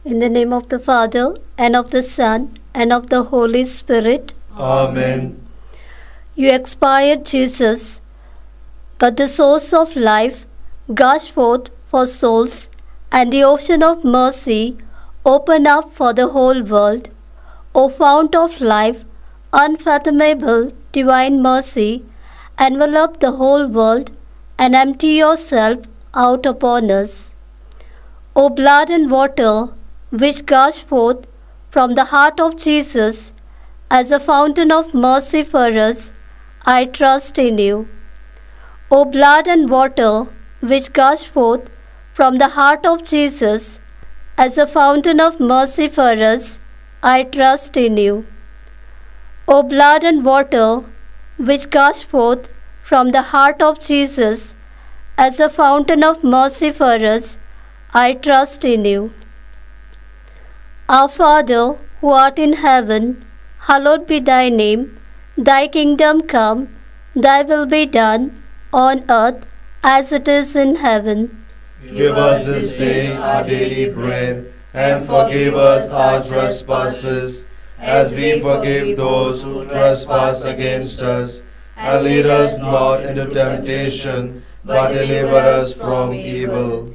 In the name of the Father, and of the Son, and of the Holy Spirit. Amen. You expired, Jesus, but the source of life gushed forth for souls, and the ocean of mercy opened up for the whole world. O fount of life, unfathomable divine mercy, envelop the whole world and empty yourself out upon us. O blood and water, which gushed forth from the heart of Jesus as a fountain of mercy for us, I trust in you. O blood and water, which gushed forth from the heart of Jesus as a fountain of mercy for us, I trust in you. O blood and water, which gushed forth from the heart of Jesus as a fountain of mercy for us, I trust in you. Our Father, who art in heaven, hallowed be thy name. Thy kingdom come, thy will be done, on earth as it is in heaven. Give us this day our daily bread, and forgive us our trespasses, as we forgive those who trespass against us. And lead us not into temptation, but deliver us from evil.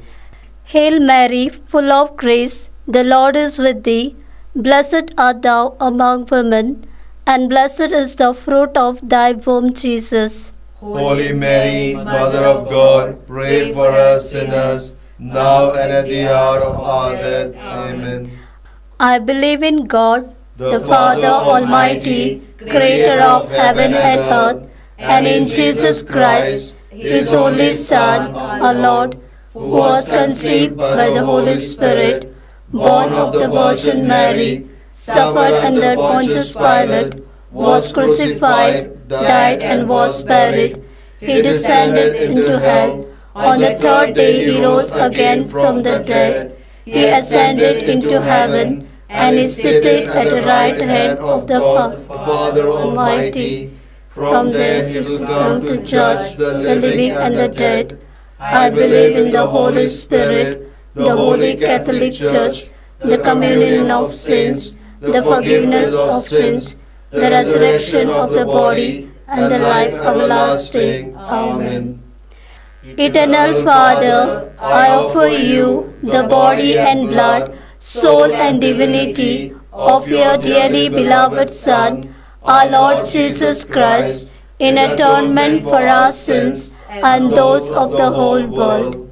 Hail Mary, full of grace, the Lord is with thee. Blessed art thou among women, and blessed is the fruit of thy womb, Jesus. Holy Mary, Mother of God, pray for us sinners, now and at the hour of our death. Amen. I believe in God, the Father Almighty, creator of heaven and earth, and in Jesus Christ, his only Son, our Lord, who was conceived by the Holy Spirit, born of the Virgin Mary, suffered under Pontius Pilate, was crucified, died, and was buried. He descended into hell. On the third day he rose again from the dead. He ascended into heaven, and is seated at the right hand of the Father Almighty. From there he will come to judge the living and the dead. I believe in the Holy Spirit, the Holy Catholic Church, the communion of saints, the forgiveness of sins, the resurrection of the body, and the life everlasting. Amen. Eternal Father, I offer you the body and blood, soul and divinity of your dearly beloved Son, our Lord Jesus Christ, in atonement for our sins and those of the whole world.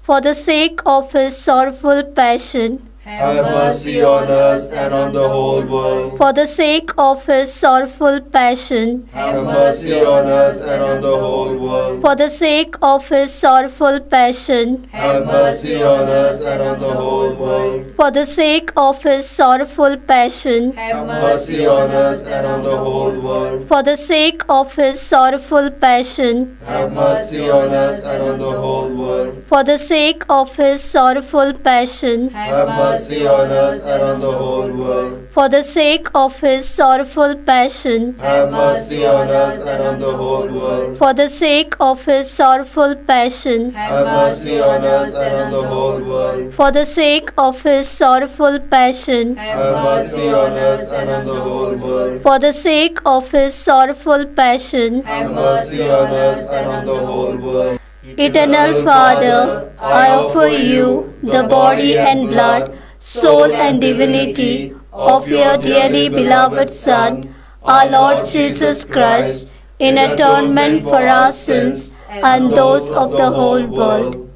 For the sake of his sorrowful passion, have mercy on us and on the whole world. For the sake of his sorrowful passion, have mercy on us and on the whole world. For the sake of his sorrowful passion, have mercy on us and on the whole world. For the sake of his sorrowful passion, have mercy on us and on the whole world. For the sake of his sorrowful passion, have mercy on us and on the whole world. For the sake of his sorrowful passion, have mercy on us and on the whole world. For the sake of his sorrowful passion, have mercy on us and on the whole world. For the sake of his sorrowful passion, have mercy on us and on the whole world. For the sake of his sorrowful passion, have mercy on us and on the whole world. For the sake of his sorrowful passion, have mercy on us and on the whole world. Eternal Father, I offer you the body and blood, soul and divinity of your dearly beloved Son, our Lord Jesus Christ, in atonement for our sins and those of the whole world.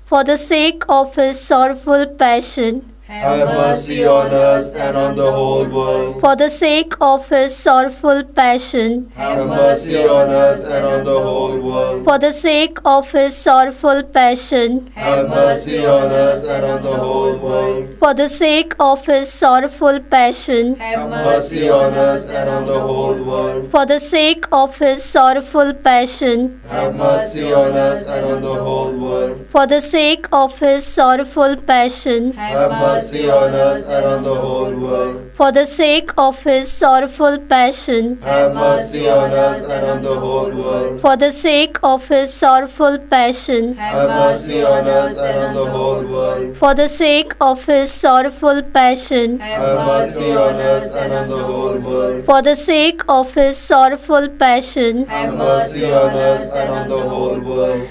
For the sake of his sorrowful passion, have mercy on us and on the whole world. For the sake of his sorrowful passion, have mercy on us and on the whole world. For the sake of his sorrowful passion, have mercy on us and on the whole world. For the sake of his sorrowful passion, have mercy on us and on the whole world. For the sake of his sorrowful passion, have mercy on us and on the whole world. For the sake of his sorrowful passion, have mercy on us and on the whole world. For the sake of his sorrowful passion, have mercy on us and on the whole world. for the sake of his sorrowful passion, Have mercy on us and on the whole world. for the sake of his sorrowful passion, Have mercy on us and on the whole world. for the sake of his sorrowful passion. Have mercy on us and on the whole world.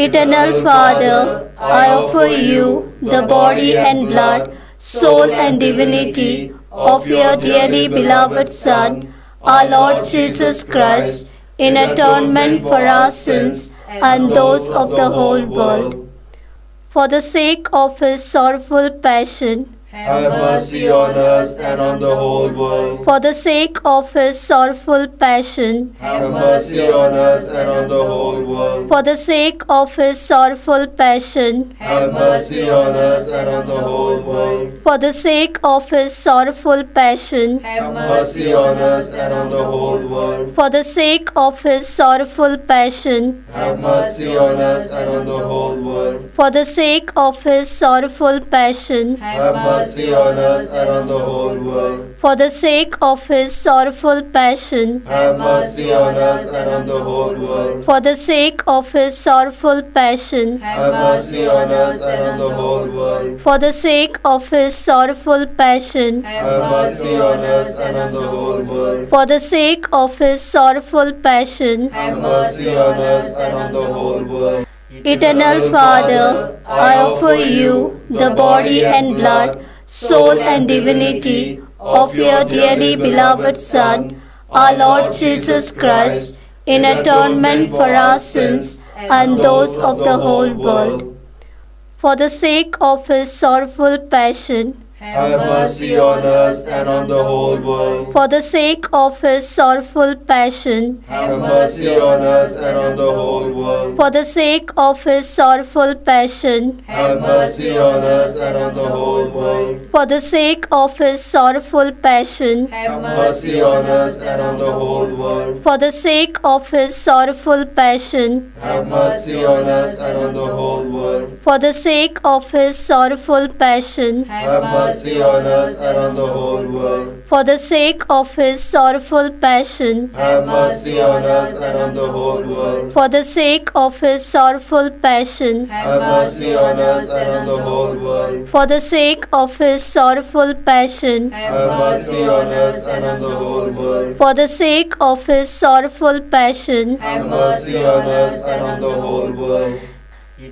Eternal Father, I offer you the body and blood, soul and divinity of your dearly beloved Son, our Lord Jesus Christ, in atonement for our sins and those of the whole world. For the sake of his sorrowful passion, Have mercy on us and on the whole world. for the sake of his sorrowful passion, Have mercy on us and on the whole world. for the sake of his sorrowful passion, Have mercy on us and on the whole world. for the sake of his sorrowful passion, Have mercy on us and on the whole world. for the sake of his sorrowful passion, Have mercy on us and on the whole world. for the sake of his sorrowful passion, Have mercy on us and on the whole world. for the sake of his sorrowful passion, Have mercy on us and on the whole world. for the sake of his sorrowful passion, Have mercy on us and on the whole world. for the sake of his sorrowful passion, Have mercy on us and on the whole world. for the sake of his sorrowful passion. Have mercy on us and on the whole world. Eternal Father, I offer you the body and blood, soul and divinity of your dearly beloved Son, our Lord Jesus Christ, in atonement for our sins and those of the whole world. For the sake of his sorrowful passion, Have mercy on us and on the whole world. for the sake of his sorrowful passion, Have mercy on us and on the whole world. for the sake of his sorrowful passion, Have mercy on us and on the whole world. for the sake of his sorrowful passion, Have mercy on us and on the whole world. for the sake of his sorrowful passion, Have mercy on us and on the whole world. for the sake of his sorrowful passion, Have mercy on us and on the whole world. for the sake of his sorrowful passion, Have mercy on us and on the whole world. for the sake of his sorrowful passion, Have mercy on us and on the whole world. for the sake of his sorrowful passion, Have mercy on us and on the whole world. for the sake of his sorrowful passion. Have mercy on us and on the whole world.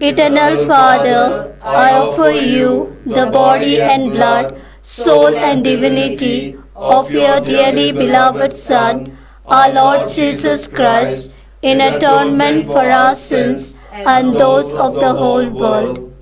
Eternal Father, I offer you the body and blood, soul and divinity of your dearly beloved Son, our Lord Jesus Christ, in atonement for our sins and those of the whole world.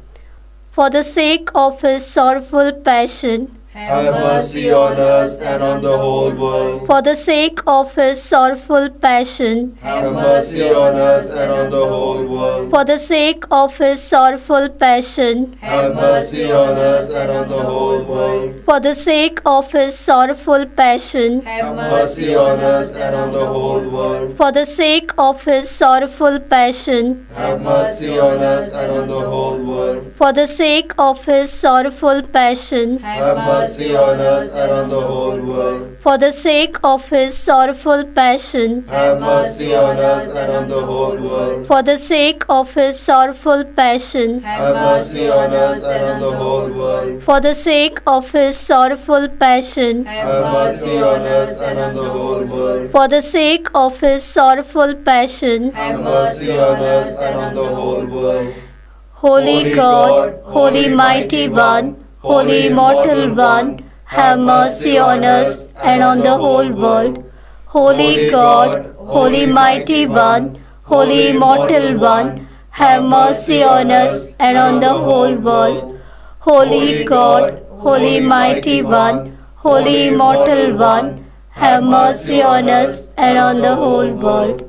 For the sake of his sorrowful passion, Have mercy on us and on the whole world. for the sake of his sorrowful passion, Have mercy on us and on the whole world. for the sake of his sorrowful passion, Have mercy on us and on the whole world. for the sake of his sorrowful passion, Have mercy on us and on the whole world. for the sake of his sorrowful passion, Have mercy on us and on the whole world. for the sake of his sorrowful passion, Have mercy on us and on the whole world. for the sake of his sorrowful passion, Have mercy on us and on the whole world. for the sake of his sorrowful passion, Have mercy on us and on the whole world. for the sake of his sorrowful passion, Have mercy on us and on the whole world. for the sake of his sorrowful passion. Have mercy on us and on the whole world. Holy God, Holy Mighty One, Holy Immortal One, have mercy on us and on the whole world. Holy God, Holy Mighty One, Holy Immortal One, have mercy on us and on the whole world. Holy God, Holy Mighty One, Holy Immortal One, have mercy on us and on the whole world.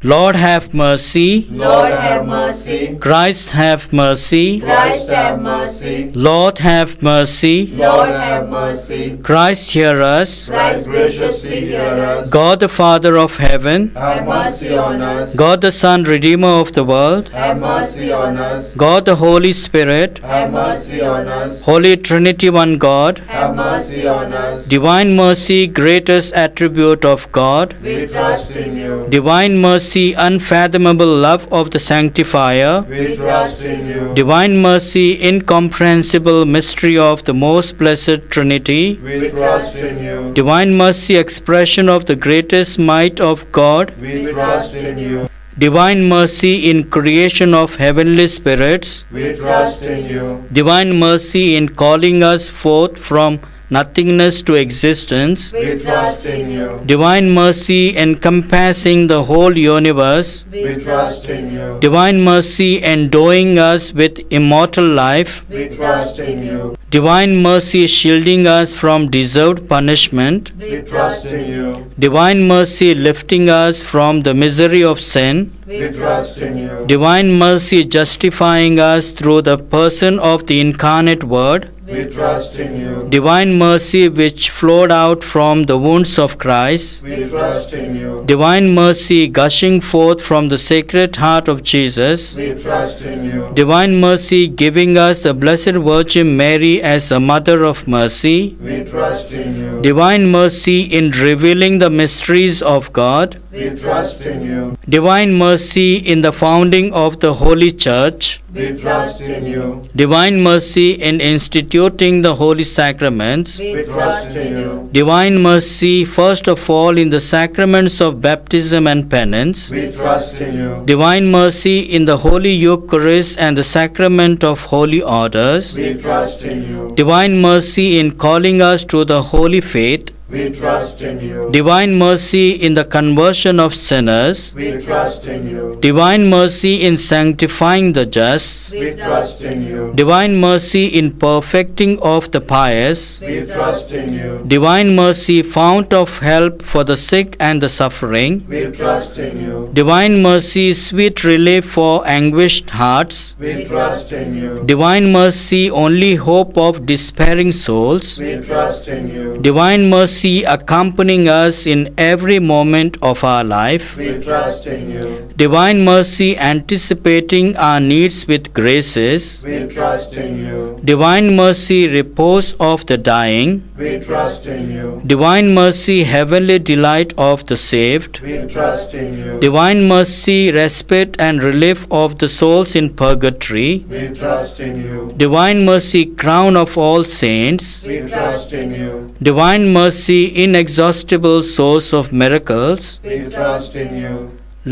Lord have mercy. Lord have mercy. Christ have mercy. Christ have mercy. Lord have mercy. Lord have mercy. Christ hear us. Christ graciously hear us. God the Father of heaven, Have mercy on us. God the Son, Redeemer of the world, Have mercy on us. God the Holy Spirit, Have mercy on us. Holy Trinity, one God, Have mercy on us. Divine mercy, greatest attribute of God, We trust in you. Divine mercy, unfathomable love of the Sanctifier, We trust in you. Divine mercy, incomprehensible mystery of the most blessed Trinity, We trust in you. Divine mercy, expression of the greatest might of God, We trust in you. Divine mercy in creation of heavenly spirits, We trust in you. Divine mercy in calling us forth from nothingness to existence, We trust in you. Divine mercy encompassing the whole universe, We trust in you. Divine mercy endowing us with immortal life, We trust in you. Divine mercy shielding us from deserved punishment, We trust in you. Divine mercy lifting us from the misery of sin, We trust in you. Divine mercy justifying us through the person of the incarnate Word, We trust in you. Divine mercy which flowed out from the wounds of Christ, We trust in you. Divine mercy gushing forth from the Sacred Heart of Jesus, We trust in you. Divine mercy giving us the Blessed Virgin Mary as the Mother of Mercy, We trust in you. Divine mercy in revealing the mysteries of God, We trust in you. Divine mercy in the founding of the Holy Church, We trust in you. Divine mercy in instituting the holy sacraments, We trust in you. Divine mercy first of all in the sacraments of baptism and penance, We trust in you. Divine mercy in the Holy Eucharist and the sacrament of holy orders, We trust in you. Divine mercy in calling us to the holy faith, We trust in you. Divine mercy in the conversion of sinners, We trust in you. Divine mercy in sanctifying the just, We trust in you. Divine mercy in perfecting of the pious, We trust in you. Divine mercy fount of help for the sick and the suffering, We trust in you. Divine mercy sweet relief for anguished hearts, We trust in you. Divine mercy only hope of despairing souls, We trust in you. Divine mercy accompanying us in every moment of our life, We trust in you. Divine mercy anticipating our needs with graces, We trust in you. Divine mercy repose of the dying, We trust in you. Divine mercy heavenly delight of the saved, We trust in you. Divine mercy respite and relief of the souls in purgatory, We trust in you. Divine mercy crown of all saints, We trust in you. Divine mercy inexhaustible source of miracles, We trust in you.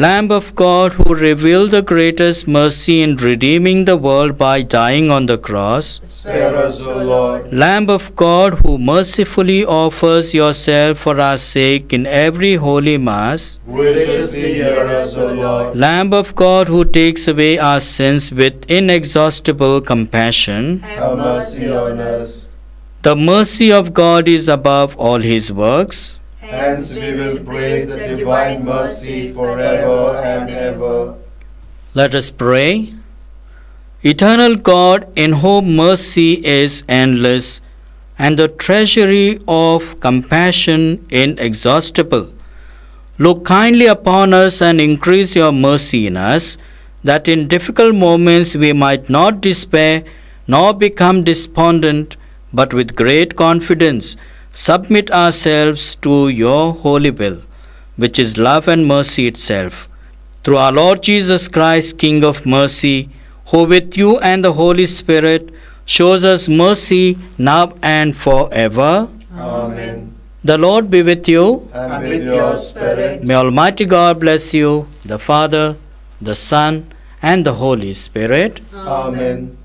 Lamb of God who revealed the greatest mercy in redeeming the world by dying on the cross, Spare us, O Lord. Lamb of God who mercifully offers yourself for our sake in every holy mass, Graciously hear us, O Lord. Lamb of God who takes away our sins with inexhaustible compassion, Have mercy on us. the mercy of God is above all his works. Hence we will praise the divine mercy forever and ever. Let us pray. Eternal God, in whom mercy is endless and the treasury of compassion inexhaustible, look kindly upon us and increase your mercy in us, that in difficult moments we might not despair nor become despondent, but with great confidence submit ourselves to your holy will, which is love and mercy itself. Through our Lord Jesus Christ, King of mercy, who with you and the Holy Spirit shows us mercy now and forever. Amen. The Lord be with you. And with your spirit. May Almighty God bless you, the Father, the Son, and the Holy Spirit. Amen.